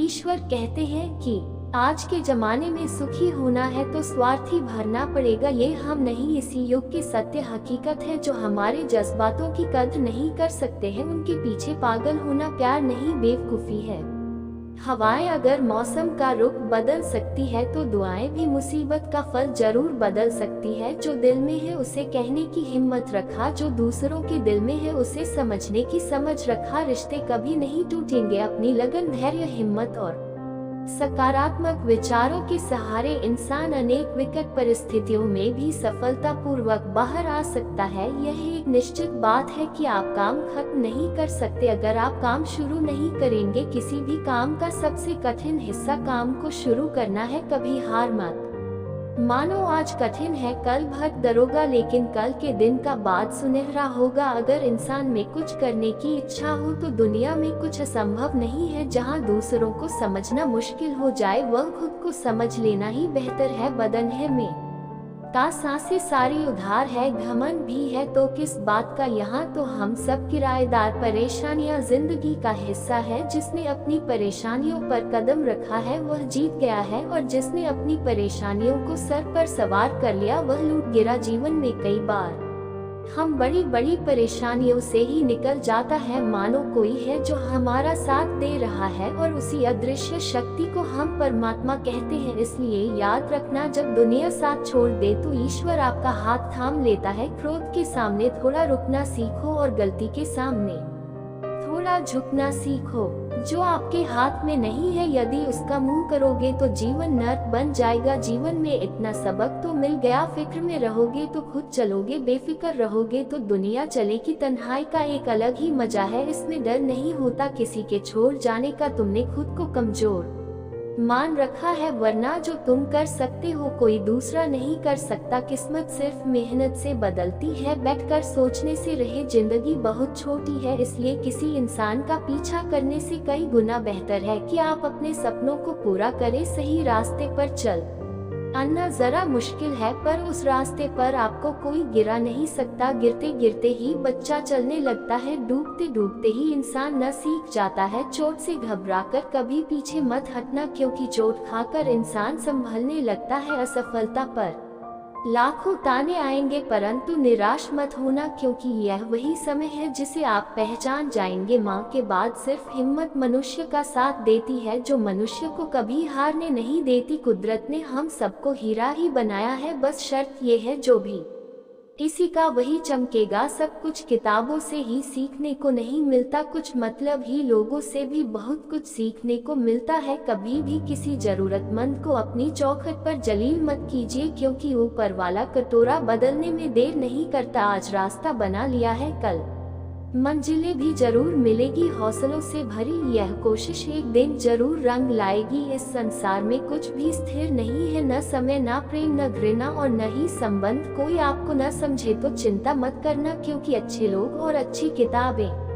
ईश्वर कहते हैं कि आज के जमाने में सुखी होना है तो स्वार्थी भरना पड़ेगा। ये हम नहीं, इसी युग की सत्य हकीकत है। जो हमारे जज्बातों की कद्र नहीं कर सकते हैं उनके पीछे पागल होना प्यार नहीं बेवकूफ़ी है। हवाएं अगर मौसम का रुख बदल सकती है तो दुआएं भी मुसीबत का फल जरूर बदल सकती है। जो दिल में है उसे कहने की हिम्मत रखा, जो दूसरों के दिल में है उसे समझने की समझ रखा। रिश्ते कभी नहीं टूटेंगे, अपनी लगन, धैर्य, हिम्मत और सकारात्मक विचारों के सहारे इंसान अनेक विकट परिस्थितियों में भी सफलतापूर्वक बाहर आ सकता है। यह एक निश्चित बात है कि आप काम खत्म नहीं कर सकते अगर आप काम शुरू नहीं करेंगे। किसी भी काम का सबसे कठिन हिस्सा काम को शुरू करना है। कभी हार मत मानो, आज कठिन है कल भट दरोगा, लेकिन कल के दिन का बाद सुनहरा होगा। अगर इंसान में कुछ करने की इच्छा हो तो दुनिया में कुछ असंभव नहीं है। जहां दूसरों को समझना मुश्किल हो जाए वह खुद को समझ लेना ही बेहतर है। बदन है में का सांसें सारी उधार है, घमंड भी है तो किस बात का। यहाँ तो हम सब किराएदार, परेशानियाँ जिंदगी का हिस्सा है। जिसने अपनी परेशानियों पर कदम रखा है वह जीत गया है, और जिसने अपनी परेशानियों को सर पर सवार कर लिया वह लूट गिरा। जीवन में कई बार हम बड़ी बड़ी परेशानियों से ही निकल जाता है, मानो कोई है जो हमारा साथ दे रहा है और उसी अदृश्य शक्ति को हम परमात्मा कहते हैं। इसलिए याद रखना, जब दुनिया साथ छोड़ दे तो ईश्वर आपका हाथ थाम लेता है। क्रोध के सामने थोड़ा रुकना सीखो और गलती के सामने थोड़ा झुकना सीखो। जो आपके हाथ में नहीं है यदि उसका मुंह करोगे तो जीवन नर्क बन जाएगा। जीवन में इतना सबक तो मिल गया, फिक्र में रहोगे तो खुद चलोगे, बेफिक्र रहोगे तो दुनिया चलेगी। तन्हाई का एक अलग ही मजा है, इसमें डर नहीं होता किसी के छोड़ जाने का। तुमने खुद को कमजोर मान रखा है, वरना जो तुम कर सकते हो कोई दूसरा नहीं कर सकता। किस्मत सिर्फ मेहनत से बदलती है, बैठकर सोचने से रहे। जिंदगी बहुत छोटी है, इसलिए किसी इंसान का पीछा करने से कई गुना बेहतर है कि आप अपने सपनों को पूरा करें। सही रास्ते पर चल आना जरा मुश्किल है, पर उस रास्ते पर आपको कोई गिरा नहीं सकता। गिरते गिरते ही बच्चा चलने लगता है, डूबते डूबते ही इंसान न सीख जाता है। चोट से घबराकर कभी पीछे मत हटना, क्योंकि चोट खाकर इंसान संभलने लगता है। असफलता पर लाखों ताने आएंगे परंतु निराश मत होना, क्योंकि यह वही समय है जिसे आप पहचान जाएंगे। माँ के बाद सिर्फ हिम्मत मनुष्य का साथ देती है, जो मनुष्य को कभी हारने नहीं देती। कुदरत ने हम सबको हीरा ही बनाया है, बस शर्त ये है जो भी इसी का वही चमकेगा। सब कुछ किताबों से ही सीखने को नहीं मिलता, कुछ मतलब ही लोगों से भी बहुत कुछ सीखने को मिलता है। कभी भी किसी जरूरतमंद को अपनी चौखट पर जलील मत कीजिए, क्योंकि ऊपर वाला कटोरा बदलने में देर नहीं करता। आज रास्ता बना लिया है, कल मंजिलें भी जरूर मिलेगी। हौसलों से भरी यह कोशिश एक दिन जरूर रंग लाएगी। इस संसार में कुछ भी स्थिर नहीं है, न समय, न प्रेम, न घृणा और न ही संबंध। कोई आपको न समझे तो चिंता मत करना, क्योंकि अच्छे लोग और अच्छी किताबें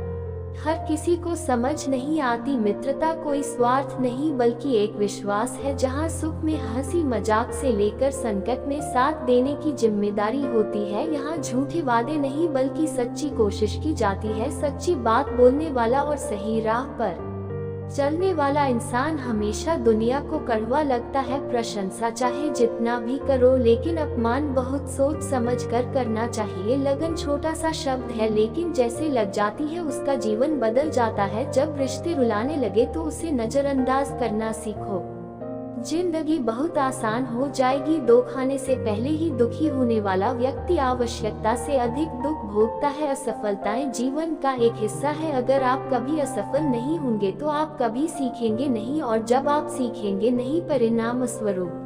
हर किसी को समझ नहीं आती। मित्रता कोई स्वार्थ नहीं बल्कि एक विश्वास है, जहां सुख में हंसी मजाक से लेकर संकट में साथ देने की जिम्मेदारी होती है। यहाँ झूठे वादे नहीं बल्कि सच्ची कोशिश की जाती है। सच्ची बात बोलने वाला और सही राह पर चलने वाला इंसान हमेशा दुनिया को कड़वा लगता है। प्रशंसा चाहे जितना भी करो, लेकिन अपमान बहुत सोच समझ कर करना चाहिए। लगन छोटा सा शब्द है, लेकिन जैसे लग जाती है उसका जीवन बदल जाता है। जब रिश्ते रुलाने लगे तो उसे नजरअंदाज करना सीखो। जिंदगी बहुत आसान हो जाएगी। दो खाने से पहले ही दुखी होने वाला व्यक्ति आवश्यकता से अधिक दुख भोगता है। असफलताएं जीवन का एक हिस्सा है। अगर आप कभी असफल नहीं होंगे तो आप कभी सीखेंगे नहीं, और जब आप सीखेंगे नहीं परिणाम स्वरूप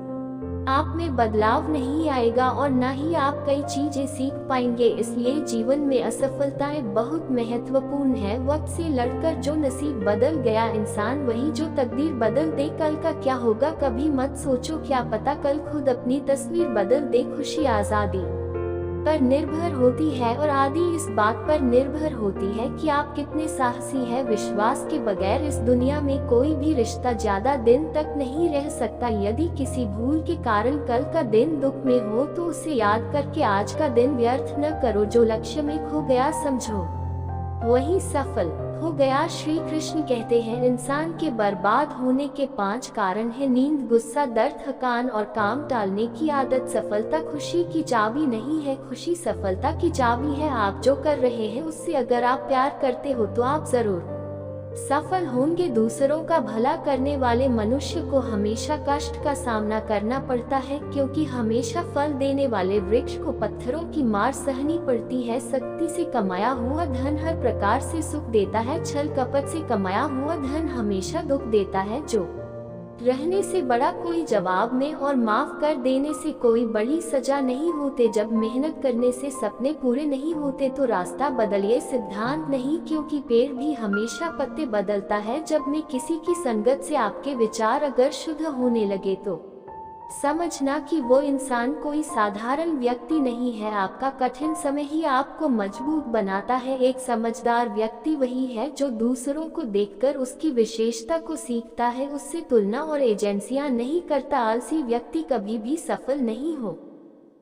आप में बदलाव नहीं आएगा और न ही आप कई चीजें सीख पाएंगे। इसलिए जीवन में असफलताएं बहुत महत्वपूर्ण है। वक्त से लड़कर जो नसीब बदल गया इंसान वही जो तकदीर बदल दे। कल का क्या होगा कभी मत सोचो, क्या पता कल खुद अपनी तस्वीर बदल दे। खुशी आजादी पर निर्भर होती है और आदि इस बात पर निर्भर होती है कि आप कितने साहसी हैं। विश्वास के बगैर इस दुनिया में कोई भी रिश्ता ज्यादा दिन तक नहीं रह सकता। यदि किसी भूल के कारण कल का दिन दुख में हो तो उसे याद करके आज का दिन व्यर्थ न करो। जो लक्ष्य में खो गया समझो वही सफल हो गया। श्री कृष्ण कहते हैं इंसान के बर्बाद होने के 5 कारण हैं: नींद, गुस्सा, दर्द, थकान और काम टालने की आदत। सफलता खुशी की चाबी नहीं है, खुशी सफलता की चाबी है। आप जो कर रहे हैं उससे अगर आप प्यार करते हो तो आप जरूर सफल होंगे। दूसरों का भला करने वाले मनुष्य को हमेशा कष्ट का सामना करना पड़ता है, क्योंकि हमेशा फल देने वाले वृक्ष को पत्थरों की मार सहनी पड़ती है। सख्ती से कमाया हुआ धन हर प्रकार से सुख देता है, छल कपट से कमाया हुआ धन हमेशा दुख देता है। जो रहने से बड़ा कोई जवाब में और माफ कर देने से कोई बड़ी सजा नहीं होते। जब मेहनत करने से सपने पूरे नहीं होते तो रास्ता बदलिए, सिद्धांत नहीं, क्योंकि पेड़ भी हमेशा पत्ते बदलता है। जब में किसी की संगत से आपके विचार अगर शुद्ध होने लगे तो समझना कि वो इंसान कोई साधारण व्यक्ति नहीं है। आपका कठिन समय ही आपको मजबूत बनाता है। एक समझदार व्यक्ति वही है जो दूसरों को देखकर उसकी विशेषता को सीखता है, उससे तुलना और एजेंसियां नहीं करता। आलसी व्यक्ति कभी भी सफल नहीं हो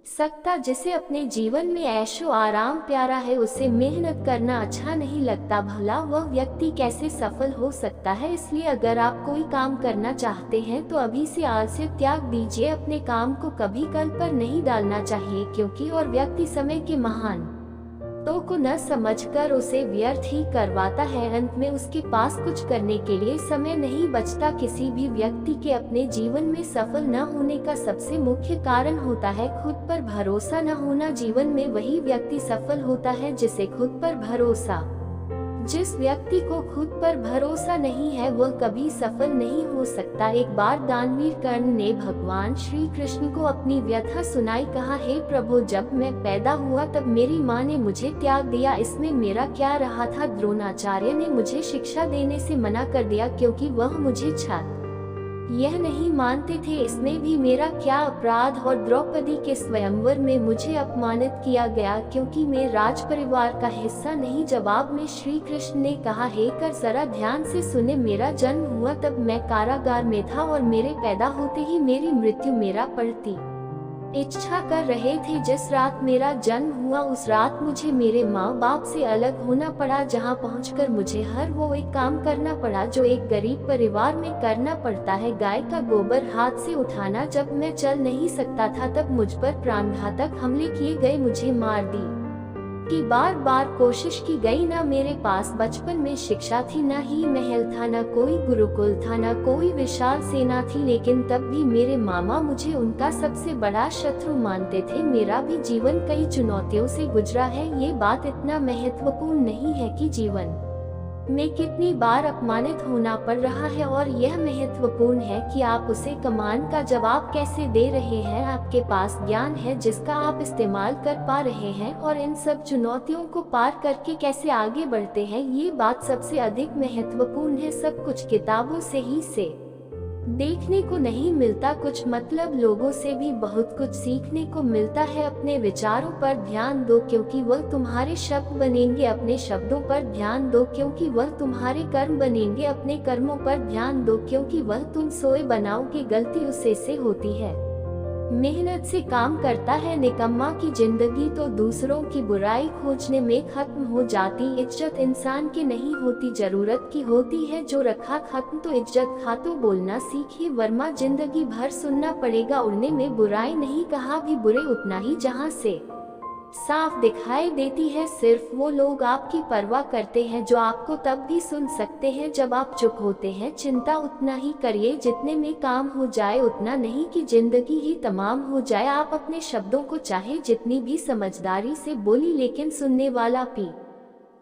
सकता। जिसे अपने जीवन में ऐशो आराम प्यारा है उसे मेहनत करना अच्छा नहीं लगता। भला वह व्यक्ति कैसे सफल हो सकता है? इसलिए अगर आप कोई काम करना चाहते हैं तो अभी से आलस्य त्याग दीजिए। अपने काम को कभी कल पर नहीं डालना चाहिए, क्योंकि और व्यक्ति समय के महान तो को न समझकर उसे व्यर्थ ही करवाता है। अंत में उसके पास कुछ करने के लिए समय नहीं बचता। किसी भी व्यक्ति के अपने जीवन में सफल न होने का सबसे मुख्य कारण होता है खुद पर भरोसा न होना। जीवन में वही व्यक्ति सफल होता है जिसे खुद पर भरोसा। जिस व्यक्ति को खुद पर भरोसा नहीं है वह कभी सफल नहीं हो सकता। एक बार दानवीर कर्ण ने भगवान श्री कृष्ण को अपनी व्यथा सुनाई। कहा, हे प्रभु, जब मैं पैदा हुआ तब मेरी माँ ने मुझे त्याग दिया। इसमें मेरा क्या रहा था? द्रोणाचार्य ने मुझे शिक्षा देने से मना कर दिया क्योंकि वह मुझे छात्र यह नहीं मानते थे। इसमें भी मेरा क्या अपराध? और द्रौपदी के स्वयंवर में मुझे अपमानित किया गया क्योंकि मैं राज परिवार का हिस्सा नहीं। जवाब में श्री कृष्ण ने कहा, हे कर, जरा ध्यान से सुने। मेरा जन्म हुआ तब मैं कारागार में था और मेरे पैदा होते ही मेरी मृत्यु मेरा पड़ती इच्छा कर रहे थे। जिस रात मेरा जन्म हुआ उस रात मुझे मेरे माँ बाप से अलग होना पड़ा, जहाँ पहुंचकर मुझे हर वो एक काम करना पड़ा जो एक गरीब परिवार में करना पड़ता है। गाय का गोबर हाथ से उठाना। जब मैं चल नहीं सकता था तब मुझ पर प्राणघातक हमले किए गए, मुझे मार दी कि बार बार कोशिश की गई। ना मेरे पास बचपन में शिक्षा थी, ना ही महल था, ना कोई गुरुकुल था, ना कोई विशाल सेना थी, लेकिन तब भी मेरे मामा मुझे उनका सबसे बड़ा शत्रु मानते थे। मेरा भी जीवन कई चुनौतियों से गुजरा है। ये बात इतना महत्वपूर्ण नहीं है कि जीवन में कितनी बार अपमानित होना पड़ रहा है, और यह महत्वपूर्ण है कि आप उसे कमान का जवाब कैसे दे रहे हैं। आपके पास ज्ञान है जिसका आप इस्तेमाल कर पा रहे हैं, और इन सब चुनौतियों को पार करके कैसे आगे बढ़ते हैं, ये बात सबसे अधिक महत्वपूर्ण है। सब कुछ किताबों से ही से देखने को नहीं मिलता, कुछ मतलब लोगों से भी बहुत कुछ सीखने को मिलता है। अपने विचारों पर ध्यान दो क्योंकि वह तुम्हारे शब्द बनेंगे। अपने शब्दों पर ध्यान दो क्योंकि वह तुम्हारे कर्म बनेंगे। अपने कर्मों पर ध्यान दो क्योंकि वह तुम सोए बनाओगे। गलती उसे से होती है मेहनत से काम करता है। निकम्मा की जिंदगी तो दूसरों की बुराई खोजने में खत्म हो जाती। इज्जत इंसान की नहीं होती, जरूरत की होती है। जो रखा खत्म तो इज्जत खा। तो बोलना सीखिए वरना जिंदगी भर सुनना पड़ेगा। उड़ने में बुराई नहीं, कहा भी बुरे उतना ही जहाँ से साफ दिखाई देती है। सिर्फ वो लोग आपकी परवाह करते हैं जो आपको तब भी सुन सकते हैं जब आप चुप होते हैं। चिंता उतना ही करिए जितने में काम हो जाए, उतना नहीं कि जिंदगी ही तमाम हो जाए। आप अपने शब्दों को चाहे जितनी भी समझदारी से बोली, लेकिन सुनने वाला भी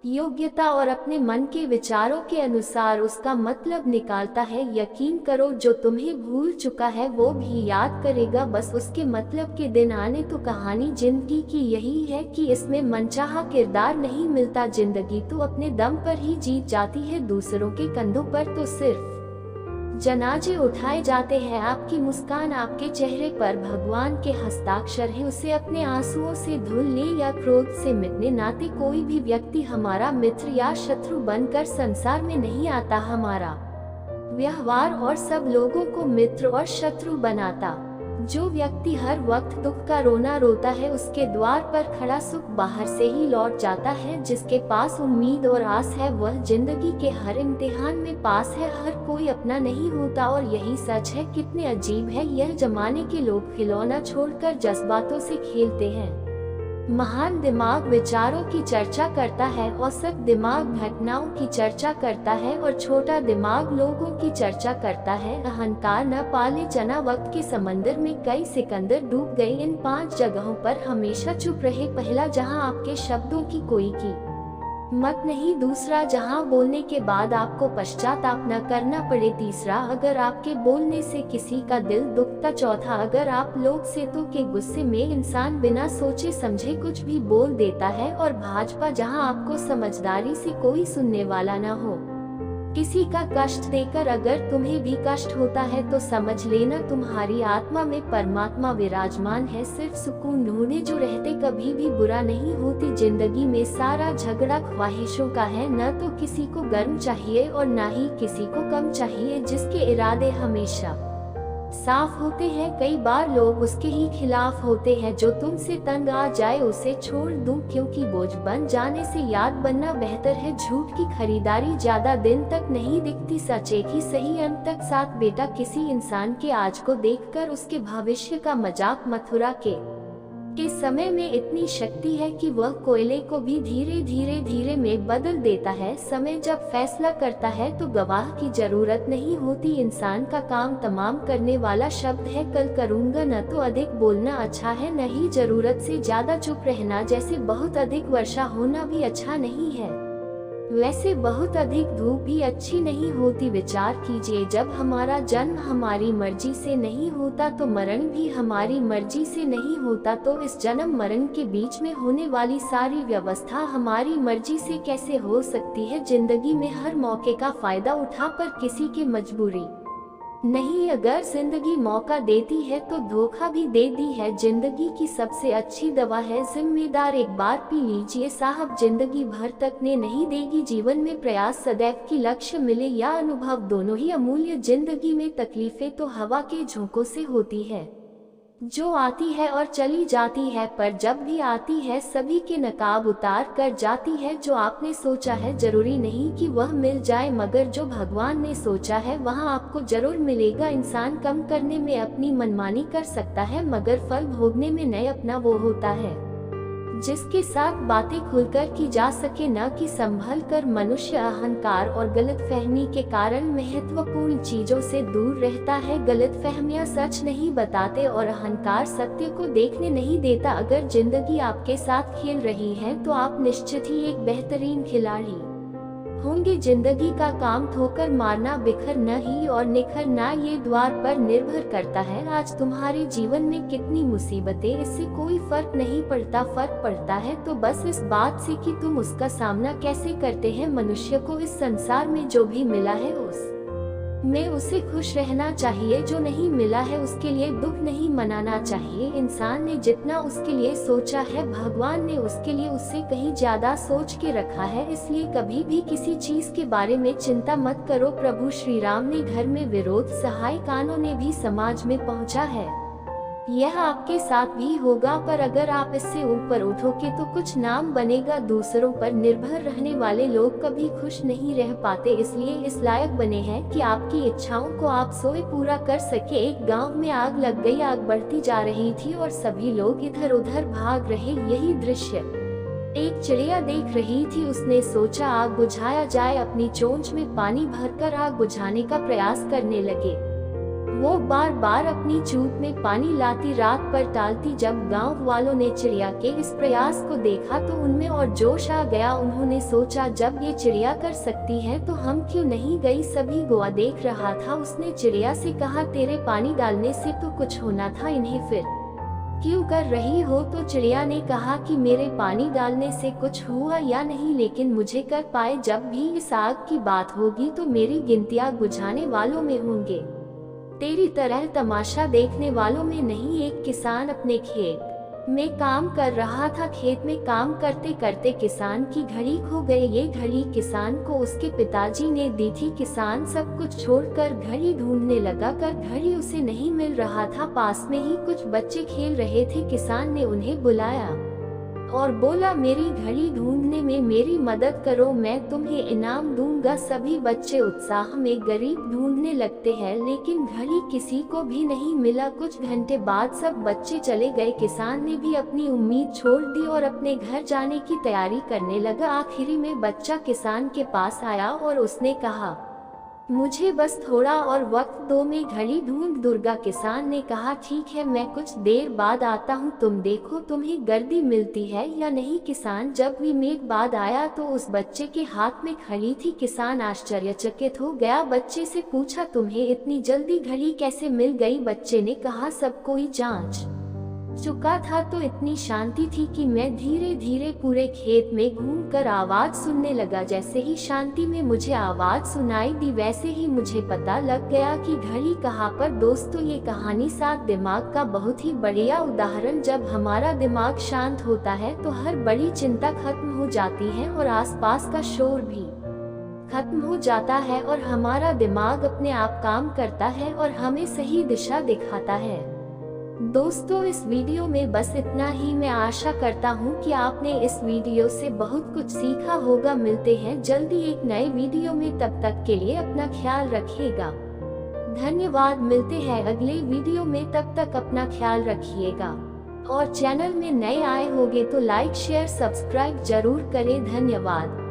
योग्यता और अपने मन के विचारों के अनुसार उसका मतलब निकालता है। यकीन करो, जो तुम्हें भूल चुका है वो भी याद करेगा। बस उसके मतलब के दिन आने। तो कहानी जिंदगी की यही है कि इसमें मनचाहा किरदार नहीं मिलता। जिंदगी तो अपने दम पर ही जीत जाती है। दूसरों के कंधों पर तो सिर्फ जनाजे उठाए जाते हैं। आपकी मुस्कान आपके चेहरे पर भगवान के हस्ताक्षर है। उसे अपने आंसुओं से धुल ले या क्रोध से मिटने नाते कोई भी व्यक्ति हमारा मित्र या शत्रु बनकर संसार में नहीं आता। हमारा व्यवहार और सब लोगों को मित्र और शत्रु बनाता। जो व्यक्ति हर वक्त दुख का रोना रोता है, उसके द्वार पर खड़ा सुख बाहर से ही लौट जाता है। जिसके पास उम्मीद और आस है, वह जिंदगी के हर इम्तिहान में पास है। हर कोई अपना नहीं होता और यही सच है। कितने अजीब है यह जमाने के लोग, खिलौना छोड़कर जज्बातों से खेलते हैं। महान दिमाग विचारों की चर्चा करता है, औसत दिमाग घटनाओं की चर्चा करता है और छोटा दिमाग लोगों की चर्चा करता है। अहंकार न पाले चना, वक्त के समंदर में कई सिकंदर डूब गए। इन 5 जगहों पर हमेशा चुप रहे। पहला, जहां आपके शब्दों की कोई की मत नहीं। दूसरा, जहां बोलने के बाद आपको पश्चाताप न करना पड़े। तीसरा, अगर आपके बोलने से किसी का दिल दुखता। चौथा, अगर आप लोग से तो के गुस्से में इंसान बिना सोचे समझे कुछ भी बोल देता है। और भाजपा, जहां आपको समझदारी से कोई सुनने वाला न हो। किसी का कष्ट देकर अगर तुम्हें भी कष्ट होता है तो समझ लेना तुम्हारी आत्मा में परमात्मा विराजमान है। सिर्फ सुकून ढूंढे जो रहते कभी भी बुरा नहीं होते। जिंदगी में सारा झगड़ा ख्वाहिशों का है, न तो किसी को गर्म चाहिए और न ही किसी को कम चाहिए। जिसके इरादे हमेशा साफ होते हैं, कई बार लोग उसके ही खिलाफ होते हैं। जो तुमसे तंग आ जाए उसे छोड़ दूं, क्योंकि बोझ बन जाने से याद बनना बेहतर है। झूठ की खरीदारी ज्यादा दिन तक नहीं दिखती, सच एक ही सही अंत तक साथ। बेटा, किसी इंसान के आज को देखकर उसके भविष्य का मजाक मथुरा के समय में इतनी शक्ति है कि वह कोयले को भी धीरे में बदल देता है। समय जब फैसला करता है तो गवाह की जरूरत नहीं होती। इंसान का काम तमाम करने वाला शब्द है। कल करूँगा, न तो अधिक बोलना अच्छा है, न ही जरूरत से ज्यादा चुप रहना। जैसे बहुत अधिक वर्षा होना भी अच्छा नहीं है, वैसे बहुत अधिक धूप भी अच्छी नहीं होती। विचार कीजिए, जब हमारा जन्म हमारी मर्जी से नहीं होता तो मरण भी हमारी मर्जी से नहीं होता। तो इस जन्म मरण के बीच में होने वाली सारी व्यवस्था हमारी मर्जी से कैसे हो सकती है। जिंदगी में हर मौके का फायदा उठा पर किसी की मजबूरी नहीं। अगर जिंदगी मौका देती है तो धोखा भी दे दी है। जिंदगी की सबसे अच्छी दवा है जिम्मेदार। एक बार पी लीजिए साहब, जिंदगी भर तक ने नहीं देगी। जीवन में प्रयास सदैव की लक्ष्य मिले या अनुभव, दोनों ही अमूल्य। जिंदगी में तकलीफें तो हवा के झोंकों से होती है, जो आती है और चली जाती है, पर जब भी आती है सभी के नकाब उतार कर जाती है। जो आपने सोचा है जरूरी नहीं कि वह मिल जाए, मगर जो भगवान ने सोचा है वहाँ आपको जरूर मिलेगा। इंसान कम करने में अपनी मनमानी कर सकता है, मगर फल भोगने में नए अपना वो होता है जिसके साथ बातें खुलकर की जा सके, न कि संभल कर। मनुष्य अहंकार और गलतफहमी के कारण महत्वपूर्ण चीजों से दूर रहता है। गलतफहमियां सच नहीं बताते और अहंकार सत्य को देखने नहीं देता। अगर जिंदगी आपके साथ खेल रही है तो आप निश्चित ही एक बेहतरीन खिलाड़ी होंगे। जिंदगी का काम ठोकर मारना, बिखरना ही और निखरना, ये द्वार पर निर्भर करता है आज तुम्हारे जीवन में कितनी मुसीबतें। इससे कोई फर्क नहीं पड़ता। फर्क पड़ता है तो बस इस बात से कि तुम उसका सामना कैसे करते हैं। मनुष्य को इस संसार में जो भी मिला है उस में उसे खुश रहना चाहिए। जो नहीं मिला है उसके लिए दुख नहीं मनाना चाहिए। इंसान ने जितना उसके लिए सोचा है, भगवान ने उसके लिए उससे कहीं ज्यादा सोच के रखा है। इसलिए कभी भी किसी चीज के बारे में चिंता मत करो। प्रभु श्री राम ने घर में विरोध सहाय कानों भी समाज में पहुंचा है। यह आपके साथ भी होगा, पर अगर आप इससे ऊपर उठोगे तो कुछ नाम बनेगा। दूसरों पर निर्भर रहने वाले लोग कभी खुश नहीं रह पाते, इसलिए इस लायक बने हैं कि आपकी इच्छाओं को आप सोए पूरा कर सके। एक गांव में आग लग गई। आग बढ़ती जा रही थी और सभी लोग इधर उधर भाग रहे। यही दृश्य एक चिड़िया देख रही थी। उसने सोचा आग बुझाया जाए। अपनी चोंच में पानी भरकर आग बुझाने का प्रयास करने लगे। वो बार बार अपनी चूत में पानी लाती, रात पर टालती। जब गांव वालों ने चिड़िया के इस प्रयास को देखा तो उनमें और जोश आ गया। उन्होंने सोचा जब ये चिड़िया कर सकती है तो हम क्यों नहीं। गई सभी गोवा देख रहा था। उसने चिड़िया से कहा, तेरे पानी डालने से तो कुछ होना था, इन्हें फिर क्यों कर रही हो। तो चिड़िया ने कहा कि मेरे पानी डालने से कुछ हुआ या नहीं, लेकिन मुझे कर पाए। जब भी इस आग की बात होगी तो मेरी गिनती आग बुझाने वालों में होंगे, तेरी तरह तमाशा देखने वालों में नहीं। एक किसान अपने खेत मैं काम कर रहा था, खेत में काम करते करते किसान की घड़ी खो गई। ये घड़ी किसान को उसके पिताजी ने दी थी। किसान सब कुछ छोड़कर घड़ी ढूंढने लगा, कर घड़ी उसे नहीं मिल रहा था। पास में ही कुछ बच्चे खेल रहे थे। किसान ने उन्हें बुलाया और बोला, मेरी घड़ी ढूंढने में मेरी मदद करो, मैं तुम्हें इनाम दूंगा। सभी बच्चे उत्साह में गरीब ढूंढने लगते हैं, लेकिन घड़ी किसी को भी नहीं मिला। कुछ घंटे बाद सब बच्चे चले गए। किसान ने भी अपनी उम्मीद छोड़ दी और अपने घर जाने की तैयारी करने लगा। आखिरी में बच्चा किसान के पास आया और उसने कहा, मुझे बस थोड़ा और वक्त दो, मैं घड़ी ढूंढ दूंगा। किसान ने कहा, ठीक है, मैं कुछ देर बाद आता हूँ, तुम देखो तुम्हें गर्दी मिलती है या नहीं। किसान जब भी मिनट बाद आया तो उस बच्चे के हाथ में घड़ी थी। किसान आश्चर्यचकित हो गया, बच्चे से पूछा, तुम्हें इतनी जल्दी घड़ी कैसे मिल गई? बच्चे ने कहा, सब कोई जांच चुका था तो इतनी शांति थी कि मैं धीरे धीरे पूरे खेत में घूमकर आवाज सुनने लगा। जैसे ही शांति में मुझे आवाज सुनाई दी, वैसे ही मुझे पता लग गया कि घड़ी कहाँ पर। दोस्तों, ये कहानी साथ दिमाग का बहुत ही बढ़िया उदाहरण। जब हमारा दिमाग शांत होता है तो हर बड़ी चिंता खत्म हो जाती है और आसपास का शोर भी खत्म हो जाता है और हमारा दिमाग अपने आप काम करता है और हमें सही दिशा दिखाता है। दोस्तों, इस वीडियो में बस इतना ही। मैं आशा करता हूँ कि आपने इस वीडियो से बहुत कुछ सीखा होगा। मिलते हैं जल्दी एक नए वीडियो में, तब तक के लिए अपना ख्याल रखिएगा। धन्यवाद। मिलते हैं अगले वीडियो में, तब तक अपना ख्याल रखिएगा। और चैनल में नए आए होंगे तो लाइक शेयर सब्सक्राइब जरूर करें। धन्यवाद।